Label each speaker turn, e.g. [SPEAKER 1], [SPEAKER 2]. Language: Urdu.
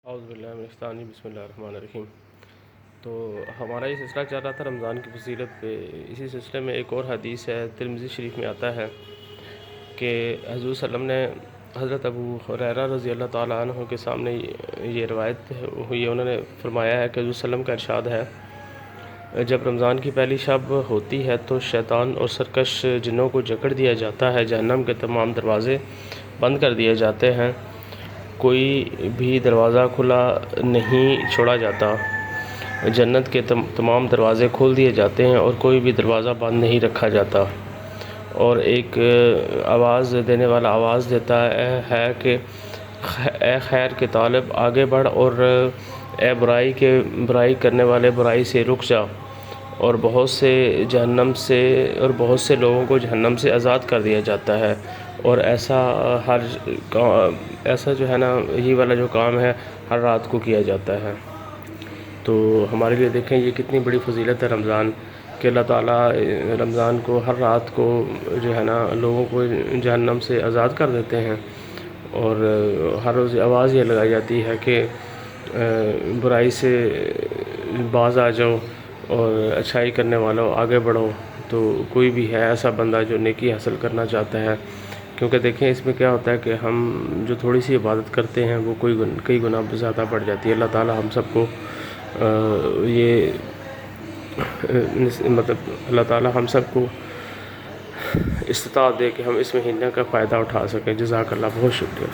[SPEAKER 1] اعوذ باللہ من الشیطان الرجیم، بسم اللہ الرحمن الرحیم۔ تو ہمارا یہ سلسلہ چل رہا تھا رمضان کی فضیلت پہ۔ اسی سلسلے میں ایک اور حدیث ہے، ترمذی شریف میں آتا ہے کہ حضور صلی اللہ علیہ وسلم نے حضرت ابو ہریرہ رضی اللہ تعالیٰ عنہ کے سامنے یہ روایت ہوئی ہے، انہوں نے فرمایا ہے کہ حضور صلی اللہ علیہ وسلم کا ارشاد ہے، جب رمضان کی پہلی شب ہوتی ہے تو شیطان اور سرکش جنوں کو جکڑ دیا جاتا ہے، جہنم کے تمام دروازے بند کر دیے جاتے ہیں، کوئی بھی دروازہ کھلا نہیں چھوڑا جاتا، جنت کے تمام دروازے کھول دیے جاتے ہیں اور کوئی بھی دروازہ بند نہیں رکھا جاتا، اور ایک آواز دینے والا آواز دیتا ہے کہ اے خیر کے طالب آگے بڑھ، اور اے برائی کرنے والے برائی سے رک جا، اور بہت سے لوگوں کو جہنم سے آزاد کر دیا جاتا ہے، اور ایسا جو ہے نا، یہی والا جو کام ہے ہر رات کو کیا جاتا ہے۔ تو ہمارے لیے دیکھیں یہ کتنی بڑی فضیلت ہے رمضان، کہ اللہ تعالیٰ رمضان کو ہر رات کو جو ہے نا لوگوں کو جہنم سے آزاد کر دیتے ہیں، اور ہر روز آواز یہ لگائی جاتی ہے کہ برائی سے باز آ جاؤ اور اچھائی کرنے والوں آگے بڑھو۔ تو کوئی بھی ہے ایسا بندہ جو نیکی حاصل کرنا چاہتا ہے، کیونکہ دیکھیں اس میں کیا ہوتا ہے کہ ہم جو تھوڑی سی عبادت کرتے ہیں وہ کئی گنا زیادہ بڑھ جاتی ہے۔ اللہ تعالیٰ ہم سب کو اللہ تعالیٰ ہم سب کو استطاعت دے کہ ہم اس مہینے کا فائدہ اٹھا سکیں۔ جزاک اللہ، بہت شکریہ۔